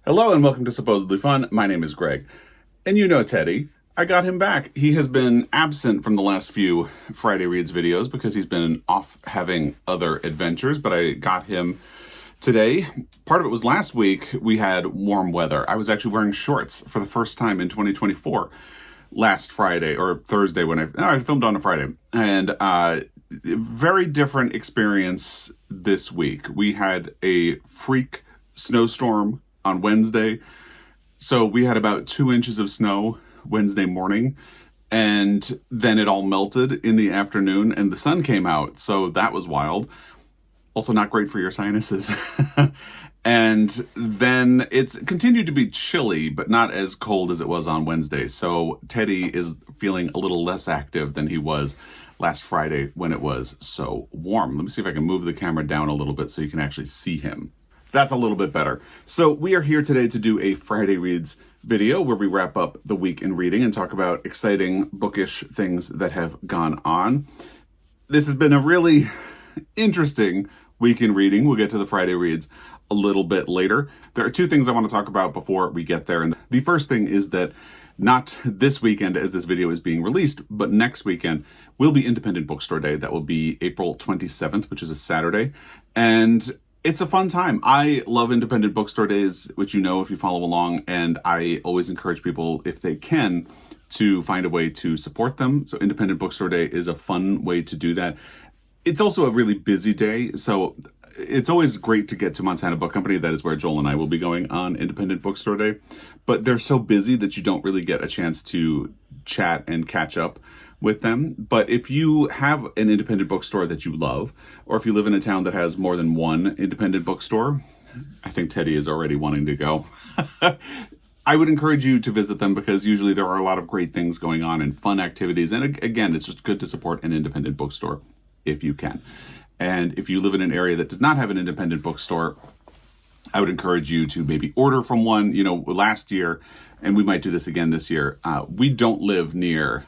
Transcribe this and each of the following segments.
Hello and welcome to Supposedly Fun. My name is Greg. And you know Teddy. I got him back. He has been absent from the last few Friday Reads videos because he's been off having other adventures, but I got him today. Part of it was last week we had warm weather. I was actually wearing shorts for the first time in 2024 last Friday or Thursday when I filmed on a Friday. And very different experience this week. We had a freak snowstorm on Wednesday. So we had about 2 inches of snow Wednesday morning, and then it all melted in the afternoon and the sun came out. So that was wild. Also not great for your sinuses. And then it's continued to be chilly, but not as cold as it was on Wednesday. So Teddy is feeling a little less active than he was last Friday when it was so warm. Let me see if I can move the camera down a little bit so you can actually see him. That's a little bit better. So we are here today to do a Friday Reads video where we wrap up the week in reading and talk about exciting bookish things that have gone on. This has been a really interesting week in reading. We'll get to the Friday Reads a little bit later. There are two things I want to talk about before we get there. And the first thing is that not this weekend as this video is being released, but next weekend will be Independent Bookstore Day. That will be April 27th, which is a Saturday. And it's a fun time. I love Independent Bookstore Days, which you know if you follow along, and I always encourage people, if they can, to find a way to support them. So Independent Bookstore Day is a fun way to do that. It's also a really busy day, so it's always great to get to Montana Book Company. That is where Joel and I will be going on Independent Bookstore Day. But they're so busy that you don't really get a chance to chat and catch up with them. But if you have an independent bookstore that you love, or if you live in a town that has more than one independent bookstore, I think Teddy is already wanting to go. I would encourage you to visit them because usually there are a lot of great things going on and fun activities. And again, it's just good to support an independent bookstore if you can. And if you live in an area that does not have an independent bookstore, I would encourage you to maybe order from one. You know, last year, and we might do this again this year, we don't live near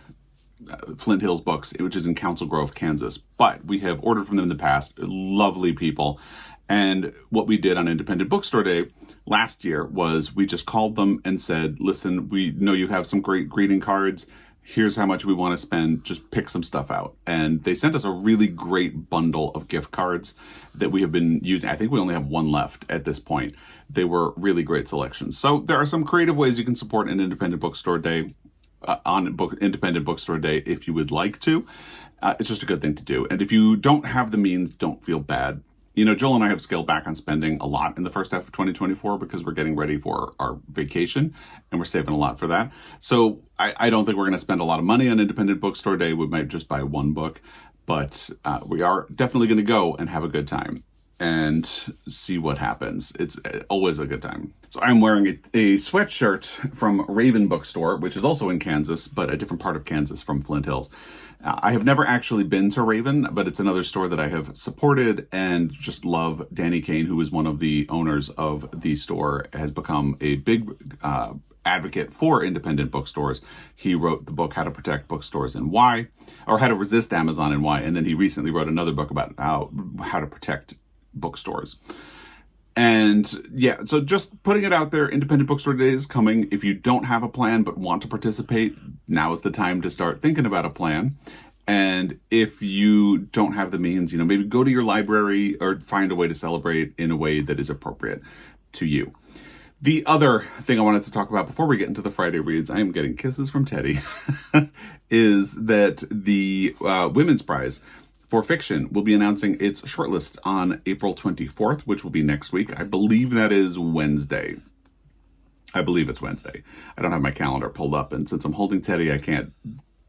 Flint Hills Books, which is in Council Grove, Kansas, but we have ordered from them in the past. Lovely people. And what we did on Independent Bookstore Day last year was we just called them and said, listen, we know you have some great greeting cards. Here's how much we want to spend. Just pick some stuff out. And they sent us a really great bundle of gift cards that we have been using. I think we only have one left at this point. They were really great selections. So there are some creative ways you can support an Independent Bookstore Day Independent Bookstore Day if you would like to. It's just a good thing to do. And if you don't have the means, don't feel bad. You know, Joel and I have scaled back on spending a lot in the first half of 2024 because we're getting ready for our vacation and we're saving a lot for that. So I don't think we're going to spend a lot of money on Independent Bookstore Day. We might just buy one book, but we are definitely going to go and have a good time and see what happens. It's always a good time. So I'm wearing a sweatshirt from Raven Bookstore, which is also in Kansas, but a different part of Kansas from Flint Hills. I have never actually been to Raven, but it's another store that I have supported and just love. Danny Kane, who is one of the owners of the store, has become a big advocate for independent bookstores. He wrote the book, How to Protect Bookstores and Why, or How to Resist Amazon and Why. And then he recently wrote another book about how to protect bookstores. And yeah, so just putting it out there, Independent Bookstore Day is coming. If you don't have a plan but want to participate, now is the time to start thinking about a plan. And if you don't have the means, you know, maybe go to your library or find a way to celebrate in a way that is appropriate to you. The other thing I wanted to talk about before we get into the Friday Reads, I am getting kisses from Teddy, is that the Women's Prize for Fiction will be announcing its shortlist on April 24th, which will be next week. I believe that is Wednesday. I believe it's Wednesday. I don't have my calendar pulled up, and since I'm holding Teddy, I can't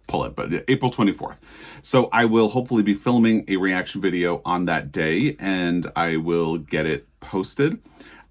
pull it, but April 24th. So I will hopefully be filming a reaction video on that day, and I will get it posted.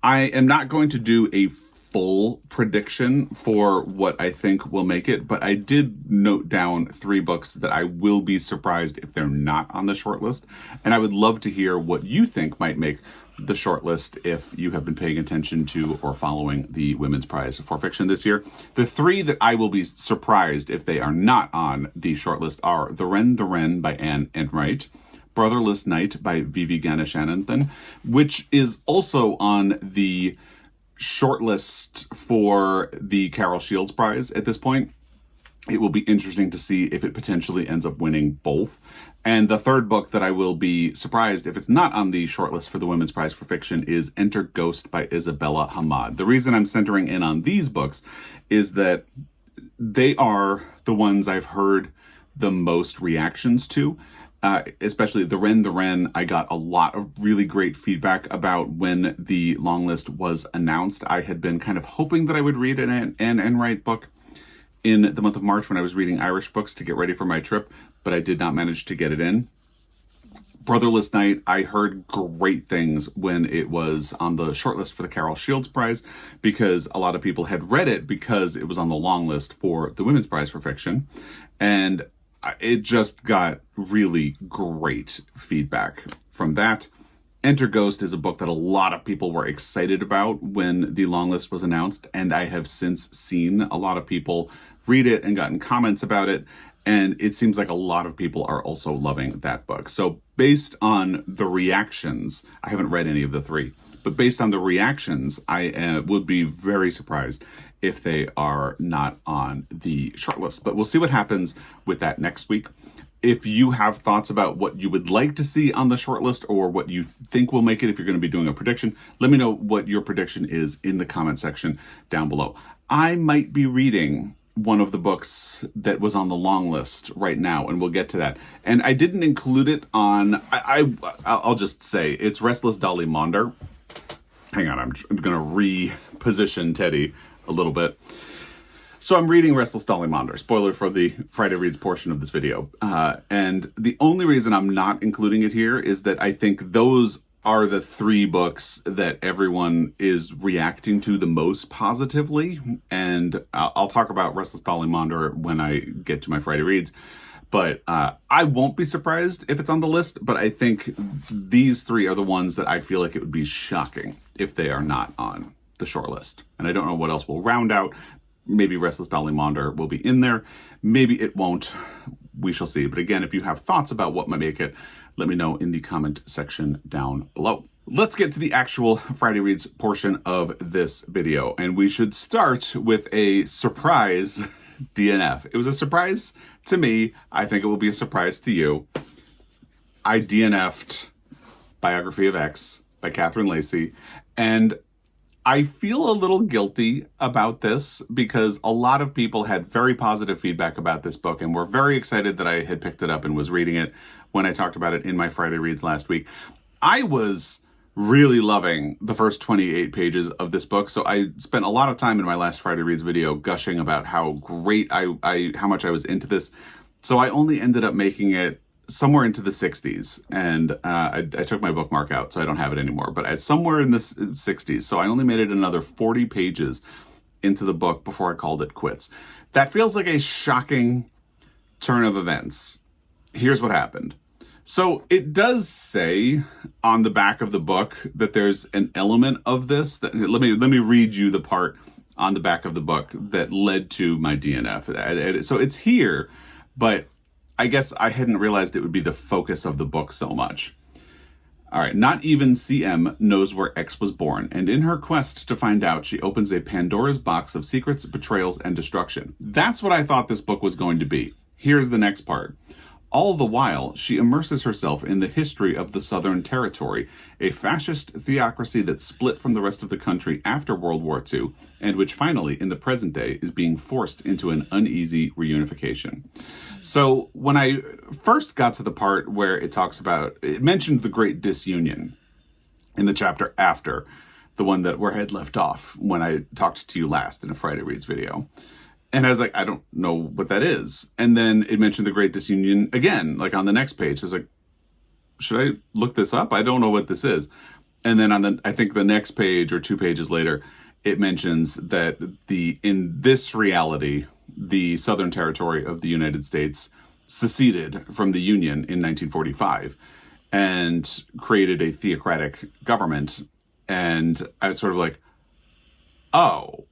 I am not going to do a full prediction for what I think will make it, but I did note down 3 books that I will be surprised if they're not on the shortlist. And I would love to hear what you think might make the shortlist if you have been paying attention to or following the Women's Prize for Fiction this year. The 3 that I will be surprised if they are not on the shortlist are The Wren by Anne Enright, Brotherless Night by Vivi Ganeshananthan, which is also on the shortlist for the Carol Shields Prize at this point. It will be interesting to see if it potentially ends up winning both. And the third book that I will be surprised if it's not on the shortlist for the Women's Prize for Fiction is Enter Ghost by Isabella Hamad. The reason I'm centering in on these books is that they are the ones I've heard the most reactions to, especially The Wren. I got a lot of really great feedback about when the long list was announced. I had been kind of hoping that I would read an Anne Enright book in the month of March when I was reading Irish books to get ready for my trip, but I did not manage to get it in. Brotherless Night, I heard great things when it was on the shortlist for the Carol Shields Prize because a lot of people had read it because it was on the long list for the Women's Prize for Fiction. And it just got really great feedback from that. Enter Ghost is a book that a lot of people were excited about when the long list was announced, and I have since seen a lot of people read it and gotten comments about it, and it seems like a lot of people are also loving that book. So based on the reactions, I haven't read any of the three, but based on the reactions, I would be very surprised if they are not on the shortlist. But we'll see what happens with that next week. If you have thoughts about what you would like to see on the shortlist or what you think will make it, if you're going to be doing a prediction, let me know what your prediction is in the comment section down below. I might be reading one of the books that was on the long list right now, and we'll get to that. And I didn't include it on, I'll just say, it's Restless Dolly Maunder. Hang on, I'm going to reposition Teddy a little bit. So I'm reading Restless Dolly Maunder, spoiler for the Friday Reads portion of this video. And the only reason I'm not including it here is that I think those are the three books that everyone is reacting to the most positively. And I'll talk about Restless Dolly Maunder when I get to my Friday Reads. But I won't be surprised if it's on the list, but I think these three are the ones that I feel like it would be shocking if they are not on the short list. And I don't know what else will round out. Maybe Restless Dolly Maunder will be in there. Maybe it won't. We shall see. But again, if you have thoughts about what might make it, let me know in the comment section down below. Let's get to the actual Friday Reads portion of this video. And we should start with a surprise DNF. It was a surprise to me. I think it will be a surprise to you. I DNF'd Biography of X by Catherine Lacey. And I feel a little guilty about this because a lot of people had very positive feedback about this book and were very excited that I had picked it up and was reading it when I talked about it in my Friday Reads last week. I was really loving the first 28 pages of this book, so I spent a lot of time in my last Friday Reads video gushing about how great how much I was into this. So I only ended up making it somewhere into the 60s, and I took my bookmark out, so I don't have it anymore, but it's somewhere in the 60s, so I only made it another 40 pages into the book before I called it quits. That feels like a shocking turn of events. Here's what happened. So it does say on the back of the book that there's an element of this. Let me read you the part on the back of the book that led to my DNF. So it's here, but I guess I hadn't realized it would be the focus of the book so much. All right, not even CM knows where X was born, and in her quest to find out, she opens a Pandora's box of secrets, betrayals, and destruction. That's what I thought this book was going to be. Here's the next part. All the while, she immerses herself in the history of the Southern Territory, a fascist theocracy that split from the rest of the country after World War II, and which finally, in the present day, is being forced into an uneasy reunification. So when I first got to the part where it mentioned the Great Disunion in the chapter after the one where I had left off when I talked to you last in a Friday Reads video. And I was like, I don't know what that is. And then it mentioned the Great Disunion again, like on the next page. I was like, should I look this up? I don't know what this is. And then I think the next page or 2 pages later, it mentions that in this reality, the Southern Territory of the United States seceded from the Union in 1945 and created a theocratic government. And I was sort of like, oh.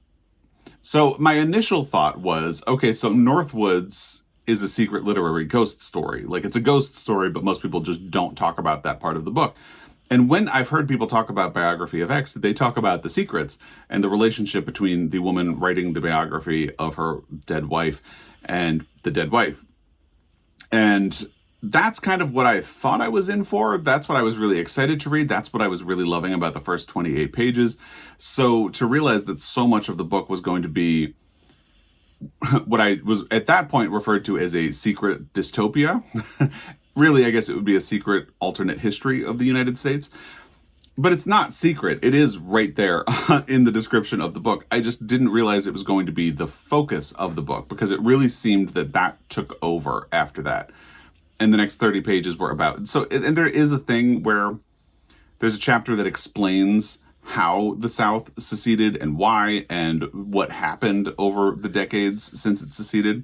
So my initial thought was, okay, so Northwoods is a secret literary ghost story. Like, it's a ghost story, but most people just don't talk about that part of the book. And when I've heard people talk about biography of X, they talk about the secrets and the relationship between the woman writing the biography of her dead wife and the dead wife. And that's kind of what I thought I was in for. That's what I was really excited to read. That's what I was really loving about the first 28 pages. So to realize that so much of the book was going to be what I was at that point referred to as a secret dystopia. Really, I guess it would be a secret alternate history of the United States. But it's not secret. It is right there in the description of the book. I just didn't realize it was going to be the focus of the book, because it really seemed that that took over after that. And the next 30 pages were about... So, and there is a thing where there's a chapter that explains how the South seceded and why and what happened over the decades since it seceded.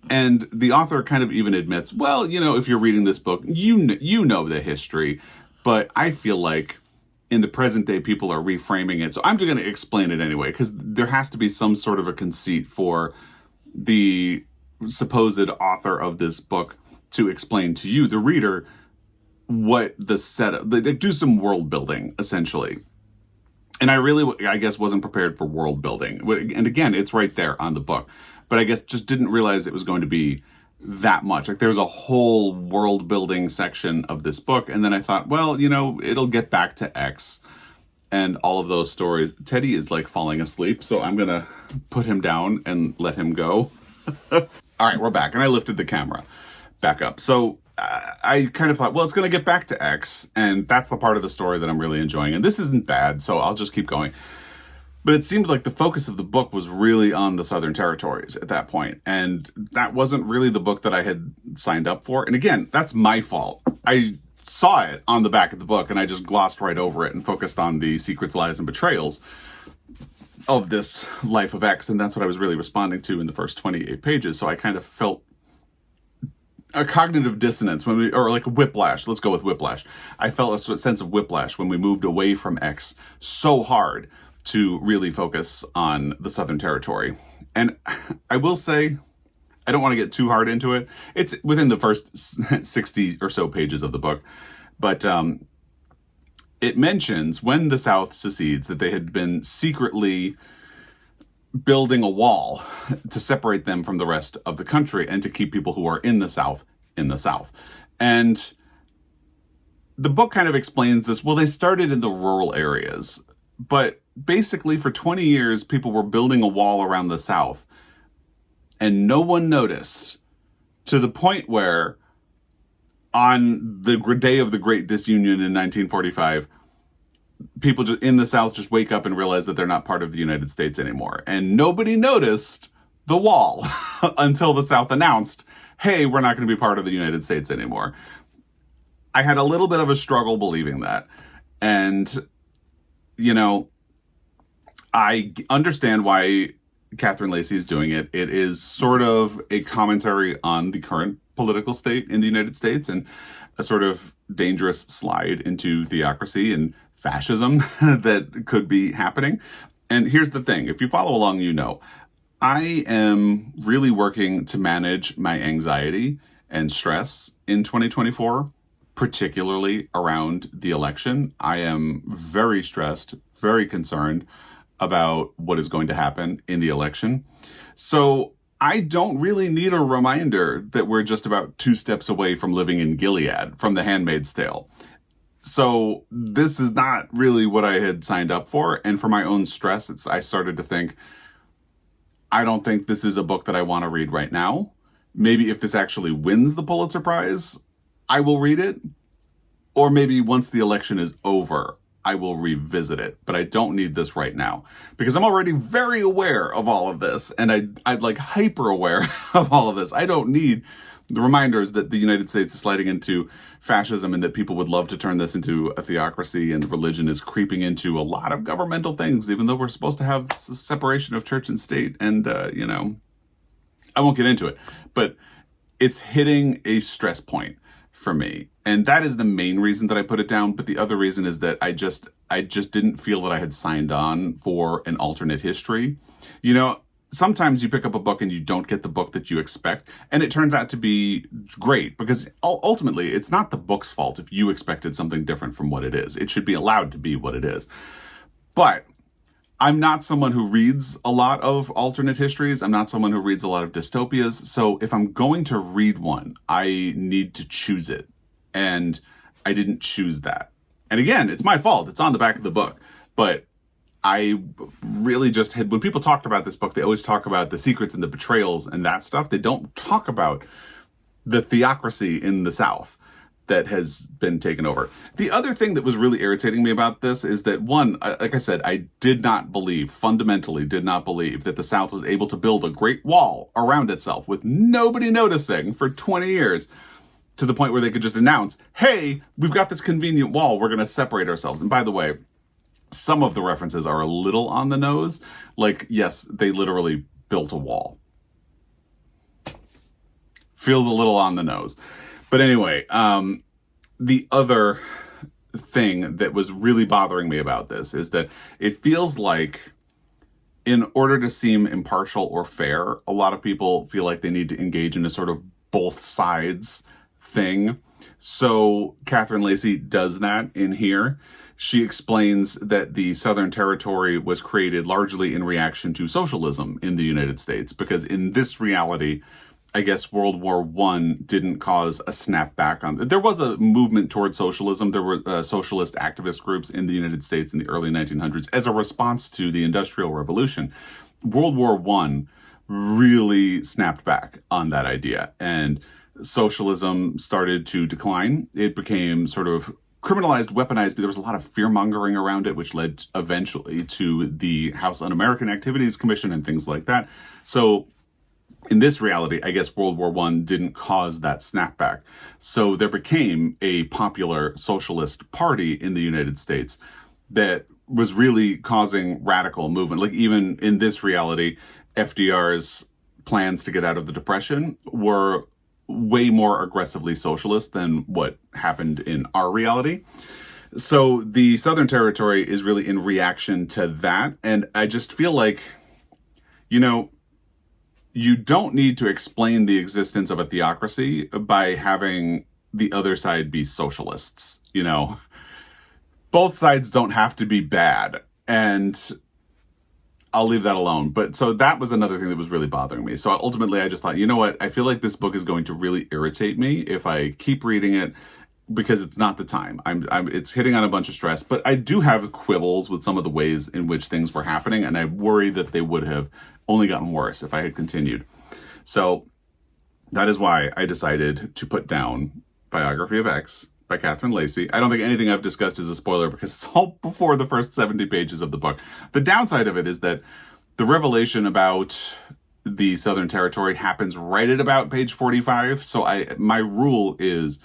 And the author kind of even admits, well, you know, if you're reading this book, you know the history. But I feel like in the present day, people are reframing it. So I'm just going to explain it anyway, because there has to be some sort of a conceit for the supposed author of this book to explain to you, the reader, what the setup, they do some world building, essentially. And I guess, wasn't prepared for world building. And again, it's right there on the book. But I guess just didn't realize it was going to be that much. Like, there's a whole world building section of this book. And then I thought, well, you know, it'll get back to X and all of those stories. Teddy is like falling asleep, so I'm going to put him down and let him go. All right, we're back. And I lifted the camera back up. So I kind of thought, well, it's going to get back to X. And that's the part of the story that I'm really enjoying. And this isn't bad, so I'll just keep going. But it seemed like the focus of the book was really on the Southern Territories at that point. And that wasn't really the book that I had signed up for. And again, that's my fault. I saw it on the back of the book and I just glossed right over it and focused on the secrets, lies, and betrayals of this life of X. And that's what I was really responding to in the first 28 pages. So I kind of felt a cognitive dissonance or like a whiplash. Let's go with whiplash. I felt a sense of whiplash when we moved away from X so hard to really focus on the Southern Territory. And I will say, I don't want to get too hard into it. It's within the first 60 or so pages of the book. But it mentions when the South secedes that they had been secretly building a wall to separate them from the rest of the country and to keep people who are in the South in the South. And the book kind of explains this. Well, they started in the rural areas, but basically for 20 years, people were building a wall around the South and no one noticed, to the point where on the day of the Great Disunion in 1945, people just in the South just wake up and realize that they're not part of the United States anymore. And nobody noticed the wall until the South announced, hey, we're not going to be part of the United States anymore. I had a little bit of a struggle believing that. And, you know, I understand why Catherine Lacey is doing it. It is sort of a commentary on the current political state in the United States and a sort of dangerous slide into theocracy and fascism that could be happening. And here's the thing. If you follow along, you know, I am really working to manage my anxiety and stress in 2024, particularly around the election. I am very stressed, very concerned about what is going to happen in the election. So I don't really need a reminder that we're just about 2 steps away from living in Gilead from The Handmaid's Tale. So this is not really what I had signed up for. And for my own stress, I started to think, I don't think this is a book that I want to read right now. Maybe if this actually wins the Pulitzer Prize, I will read it. Or maybe once the election is over, I will revisit it. But I don't need this right now because I'm already very aware of all of this. And I'm like hyper aware of all of this. I don't need the reminders that the United States is sliding into fascism and that people would love to turn this into a theocracy and religion is creeping into a lot of governmental things, even though we're supposed to have separation of church and state. And, you know, I won't get into it, but it's hitting a stress point for me. And that is the main reason that I put it down. But the other reason is that I just didn't feel that I had signed on for an alternate history. You know, sometimes you pick up a book and you don't get the book that you expect, and it turns out to be great, because ultimately it's not the book's fault if you expected something different from what it is. It should be allowed to be what it is. But I'm not someone who reads a lot of alternate histories. I'm not someone who reads a lot of dystopias. So if I'm going to read one, I need to choose it. And I didn't choose that. And again, it's my fault. It's on the back of the book. But I really just had, when people talked about this book, they always talk about the secrets and the betrayals and that stuff. They don't talk about the theocracy in the South that has been taken over. The other thing that was really irritating me about this is that, one, like I said, I fundamentally did not believe that the South was able to build a great wall around itself with nobody noticing for 20 years, to the point where they could just announce, hey, we've got this convenient wall, we're going to separate ourselves. And by the way, some of the references are a little on the nose. Like, yes, they literally built a wall. Feels a little on the nose. But anyway, the other thing that was really bothering me about this is that it feels like, in order to seem impartial or fair, a lot of people feel like they need to engage in a sort of both sides thing. So Catherine Lacey does that in here. She explains that the Southern Territory was created largely in reaction to socialism in the United States, because in this reality, I guess World War I didn't cause a snapback on. There was a movement toward socialism. There were socialist activist groups in the United States in the early 1900s as a response to the Industrial Revolution. World War I really snapped back on that idea, and socialism started to decline. It became sort of criminalized, weaponized, but there was a lot of fear-mongering around it, which led eventually to the House Un-American Activities Commission and things like that. So in this reality, I guess World War I didn't cause that snapback. So there became a popular socialist party in the United States that was really causing radical movement. Like, even in this reality, FDR's plans to get out of the Depression were way more aggressively socialist than what happened in our reality. So the Southern Territory is really in reaction to that. And I just feel like, you don't need to explain the existence of a theocracy by having the other side be socialists. Both sides don't have to be bad. And I'll leave that alone. But so that was another thing that was really bothering me. So ultimately, I just thought, you know what? I feel like this book is going to really irritate me if I keep reading it, because it's not the time. It's hitting on a bunch of stress. But I do have quibbles with some of the ways in which things were happening, and I worry that they would have only gotten worse if I had continued. So that is why I decided to put down Biography of X by Catherine Lacey. I don't think anything I've discussed is a spoiler, because it's all before the first 70 pages of the book. The downside of it is that the revelation about the Southern Territory happens right at about page 45. So my rule is,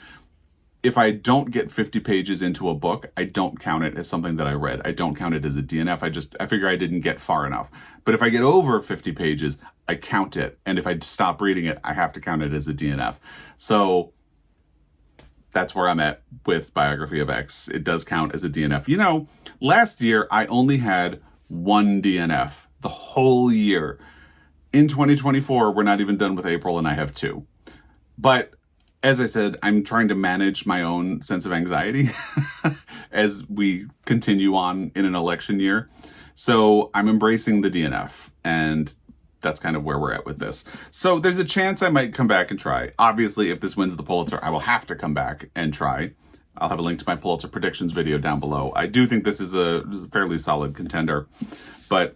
if I don't get 50 pages into a book, I don't count it as something that I read. I don't count it as a DNF. I figure I didn't get far enough. But if I get over 50 pages, I count it. And if I stop reading it, I have to count it as a DNF. So that's where I'm at with Biography of X. It does count as a DNF. Last year, I only had one DNF the whole year. In 2024, we're not even done with April, and I have two. But as I said, I'm trying to manage my own sense of anxiety as we continue on in an election year. So I'm embracing the DNF, and that's kind of where we're at with this. So there's a chance I might come back and try. Obviously, if this wins the Pulitzer, I will have to come back and try. I'll have a link to my Pulitzer predictions video down below. I do think this is a fairly solid contender, but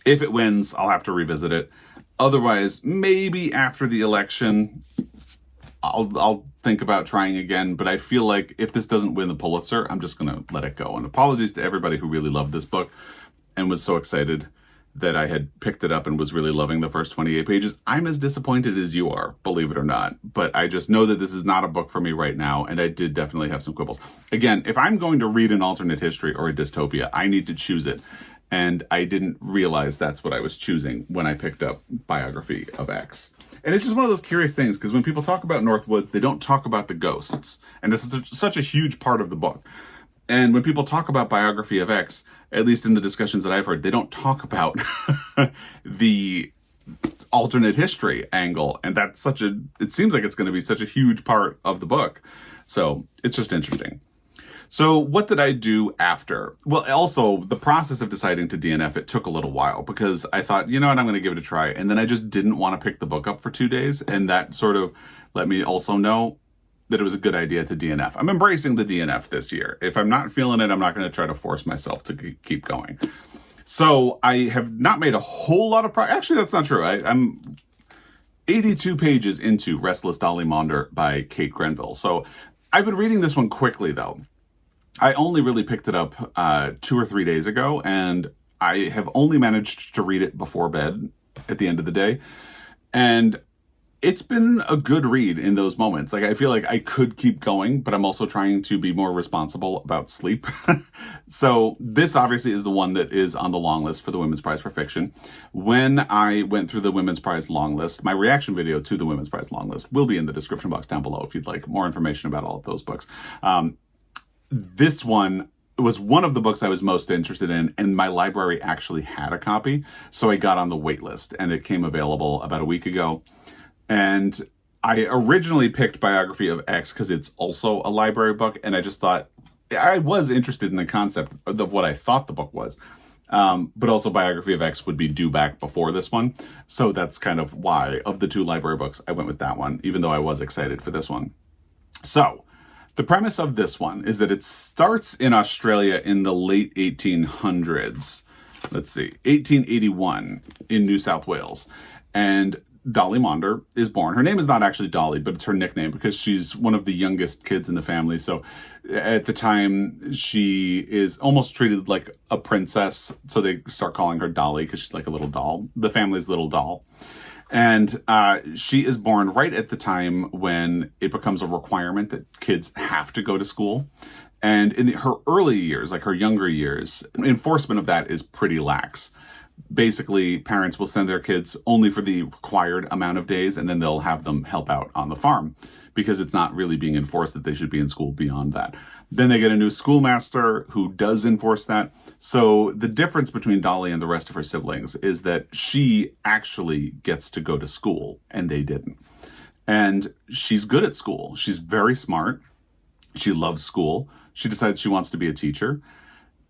if it wins, I'll have to revisit it. Otherwise, maybe after the election, I'll think about trying again, but I feel like if this doesn't win the Pulitzer, I'm just going to let it go. And apologies to everybody who really loved this book and was so excited that I had picked it up and was really loving the first 28 pages. I'm as disappointed as you are, believe it or not. But I just know that this is not a book for me right now, and I did definitely have some quibbles. Again, if I'm going to read an alternate history or a dystopia, I need to choose it. And I didn't realize that's what I was choosing when I picked up Biography of X. And it's just one of those curious things, because when people talk about Northwoods, they don't talk about the ghosts. And this is such a huge part of the book. And when people talk about biography of X, at least in the discussions that I've heard, they don't talk about the alternate history angle. And that's it seems like it's going to be such a huge part of the book. So it's just interesting. So what did I do after? Well, also the process of deciding to DNF it took a little while because I thought, you know what, I'm going to give it a try. And then I just didn't want to pick the book up for 2 days. And that sort of let me also know that it was a good idea to DNF. I'm embracing the DNF this year. If I'm not feeling it, I'm not going to try to force myself to keep going. So I have not made a whole lot of progress. Actually, that's not true. I'm 82 pages into Restless Dolly Maunder by Kate Grenville. So I've been reading this one quickly, though. I only really picked it up 2 or 3 days ago, and I have only managed to read it before bed at the end of the day. And it's been a good read in those moments. Like, I feel like I could keep going, but I'm also trying to be more responsible about sleep. So this obviously is the one that is on the long list for the Women's Prize for Fiction. When I went through the Women's Prize long list, my reaction video to the Women's Prize long list will be in the description box down below if you'd like more information about all of those books. This one was one of the books I was most interested in, and my library actually had a copy. So I got on the wait list, and it came available about a week ago. And I originally picked Biography of X because it's also a library book, and I just thought I was interested in the concept of what I thought the book was. But also Biography of X would be due back before this one. So that's kind of why, of the 2 library books, I went with that one, even though I was excited for this one. So the premise of this one is that it starts in Australia in the late 1800s. Let's see, 1881 in New South Wales. And Dolly Maunder is born. Her name is not actually Dolly, but it's her nickname because she's one of the youngest kids in the family. So at the time, she is almost treated like a princess. So they start calling her Dolly because she's like a little doll, the family's little doll. And she is born right at the time when it becomes a requirement that kids have to go to school. And in her early years, like her younger years, enforcement of that is pretty lax. Basically, parents will send their kids only for the required amount of days, and then they'll have them help out on the farm because it's not really being enforced that they should be in school beyond that. Then they get a new schoolmaster who does enforce that. So the difference between Dolly and the rest of her siblings is that she actually gets to go to school and they didn't. And she's good at school. She's very smart. She loves school. She decides she wants to be a teacher.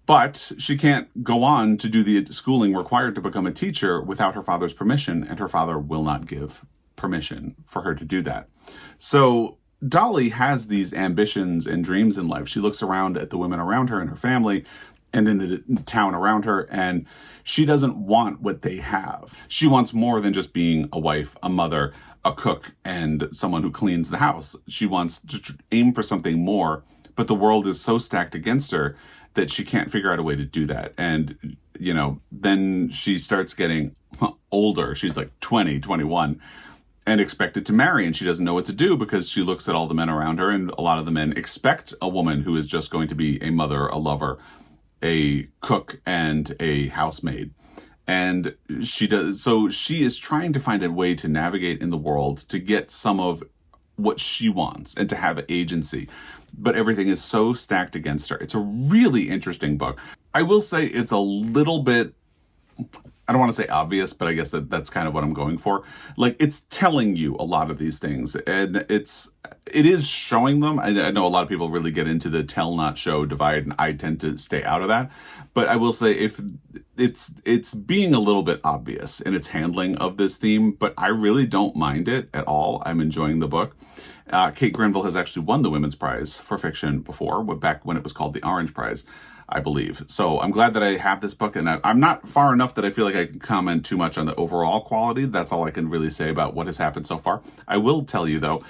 But she can't go on to do the schooling required to become a teacher without her father's permission, and her father will not give permission for her to do that. So Dolly has these ambitions and dreams in life. She looks around at the women around her and her family and in the town around her, and she doesn't want what they have. She wants more than just being a wife, a mother, a cook, and someone who cleans the house. She wants to aim for something more, but the world is so stacked against her that she can't figure out a way to do that. And, you know, then she starts getting older. She's like 20, 21, and expected to marry. And she doesn't know what to do because she looks at all the men around her, and a lot of the men expect a woman who is just going to be a mother, a lover, a cook, and a housemaid. And she does. So she is trying to find a way to navigate in the world to get some of what she wants and to have agency. But everything is so stacked against her. It's a really interesting book. I will say it's a little bit, I don't want to say obvious, but I guess that's kind of what I'm going for. Like, it's telling you a lot of these things, and it is showing them. I know a lot of people really get into the tell not show divide, and I tend to stay out of that. But I will say, if it's being a little bit obvious in its handling of this theme, but I really don't mind it at all. I'm enjoying the book. Kate Grenville has actually won the Women's Prize for Fiction before, back when it was called the Orange Prize, I believe. So I'm glad that I have this book, and I'm not far enough that I feel like I can comment too much on the overall quality. That's all I can really say about what has happened so far. I will tell you, though,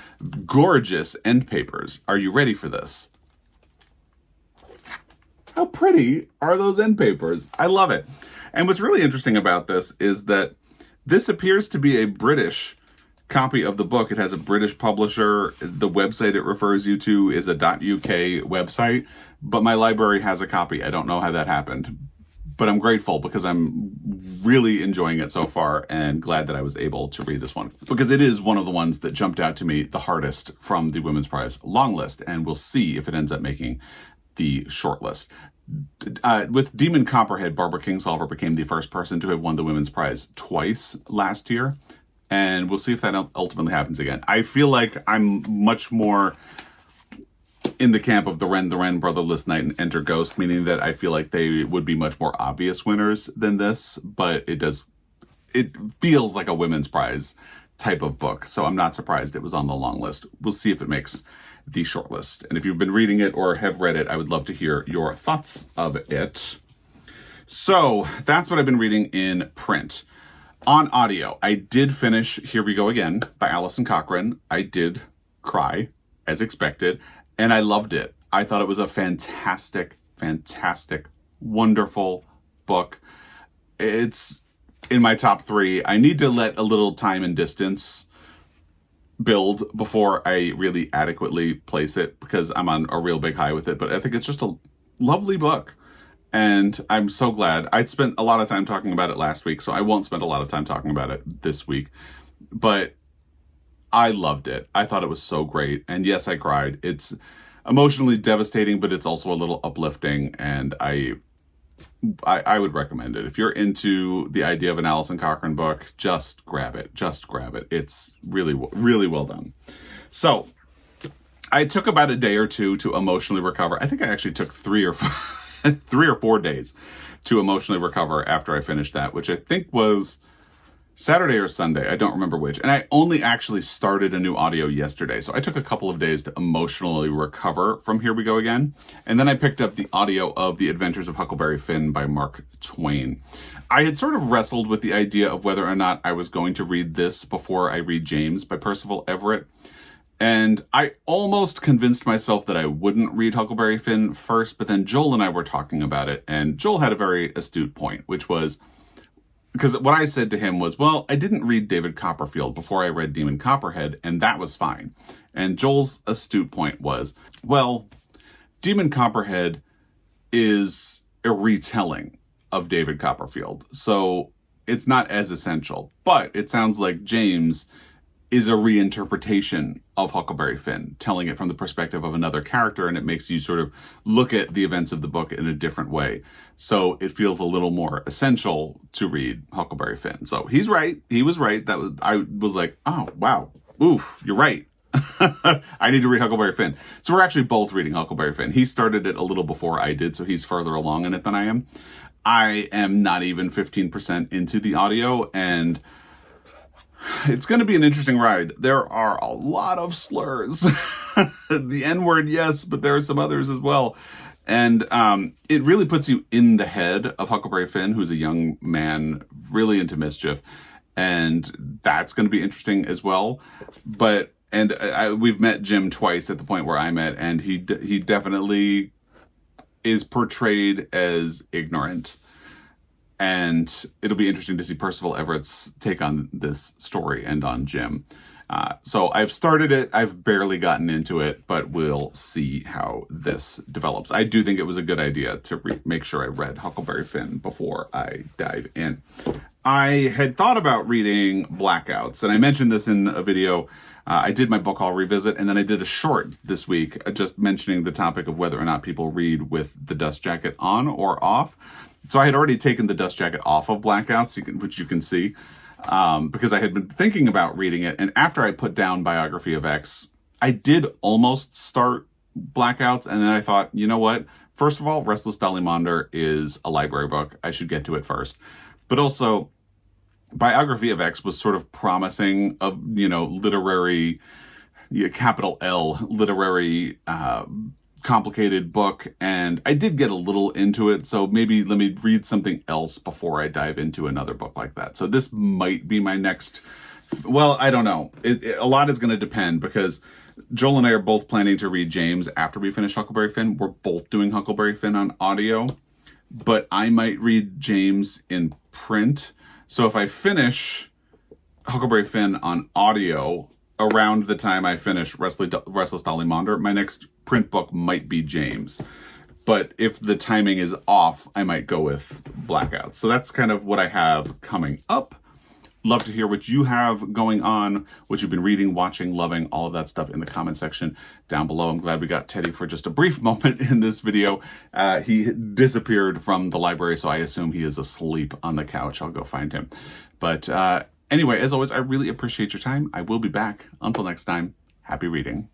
gorgeous end papers. Are you ready for this? How pretty are those end papers? I love it. And what's really interesting about this is that this appears to be a British copy of the book. It has a British publisher. The website it refers you to is a .uk website, but my library has a copy. I don't know how that happened, but I'm grateful because I'm really enjoying it so far and glad that I was able to read this one because it is one of the ones that jumped out to me the hardest from the Women's Prize long list, and we'll see if it ends up making the shortlist. With Demon Copperhead, Barbara Kingsolver became the first person to have won the Women's Prize twice last year. And we'll see if that ultimately happens again. I feel like I'm much more in the camp of the Ren Brotherless Night and Enter Ghost, meaning that I feel like they would be much more obvious winners than this, but it feels like a Women's Prize type of book. So I'm not surprised it was on the long list. We'll see if it makes the shortlist. And if you've been reading it or have read it, I would love to hear your thoughts of it. So that's what I've been reading in print. On audio, I did finish Here We Go Again by Alison Cochrane. I did cry, as expected, and I loved it. I thought it was a fantastic, wonderful book. It's in my top 3. I need to let a little time and distance build before I really adequately place it, because I'm on a real big high with it, but I think it's just a lovely book. And I'm so glad. I'd spent a lot of time talking about it last week, so I won't spend a lot of time talking about it this week. But I loved it. I thought it was so great. And yes, I cried. It's emotionally devastating, but it's also a little uplifting. And I would recommend it. If you're into the idea of an Alison Cochrane book, just grab it. Just grab it. It's really, really well done. So I took about a day or two to emotionally recover. I think I actually took 3 or 4 days to emotionally recover after I finished that, which I think was Saturday or Sunday. I don't remember which. And I only actually started a new audio yesterday. So I took a couple of days to emotionally recover from Here We Go Again. And then I picked up the audio of The Adventures of Huckleberry Finn by Mark Twain. I had sort of wrestled with the idea of whether or not I was going to read this before I read James by Percival Everett. And I almost convinced myself that I wouldn't read Huckleberry Finn first, but then Joel and I were talking about it, and Joel had a very astute point, which was, because what I said to him was, well, I didn't read David Copperfield before I read Demon Copperhead, and that was fine. And Joel's astute point was, well, Demon Copperhead is a retelling of David Copperfield, so it's not as essential. But it sounds like James is a reinterpretation of Huckleberry Finn, telling it from the perspective of another character, and it makes you sort of look at the events of the book in a different way. So it feels a little more essential to read Huckleberry Finn. So he's right. He was right. I was like, oh, wow. Oof, you're right. I need to read Huckleberry Finn. So we're actually both reading Huckleberry Finn. He started it a little before I did, so he's further along in it than I am. I am not even 15% into the audio, and it's going to be an interesting ride. There are a lot of slurs. The N-word, yes, but there are some others as well. And it really puts you in the head of Huckleberry Finn, who's a young man really into mischief. And that's going to be interesting as well. But we've met Jim twice at the point where I met, and he definitely is portrayed as ignorant. And it'll be interesting to see Percival Everett's take on this story and on Jim. So I've started it. I've barely gotten into it, but we'll see how this develops. I do think it was a good idea to make sure I read Huckleberry Finn before I dive in. I had thought about reading Blackouts, and I mentioned this in a video. I did my book haul revisit, and then I did a short this week just mentioning the topic of whether or not people read with the dust jacket on or off. So I had already taken the dust jacket off of Blackouts, which you can see, because I had been thinking about reading it. And after I put down Biography of X, I did almost start Blackouts. And then I thought, you know what? First of all, Restless Dolly is a library book. I should get to it first. But also, Biography of X was sort of promising of, literary, capital L, literary complicated book, and I did get a little into it, so maybe let me read something else before I dive into another book like that. So this might be my next, well, I don't know. A lot is going to depend, because Joel and I are both planning to read James after we finish Huckleberry Finn. We're both doing Huckleberry Finn on audio, but I might read James in print. So if I finish Huckleberry Finn on audio around the time I finish Restless Dolly Maunder, my next print book might be James. But if the timing is off, I might go with Blackouts. So that's kind of what I have coming up. Love to hear what you have going on, what you've been reading, watching, loving, all of that stuff in the comment section down below. I'm glad we got Teddy for just a brief moment in this video. He disappeared from the library, so I assume he is asleep on the couch. I'll go find him. But anyway, as always, I really appreciate your time. I will be back. Until next time, happy reading.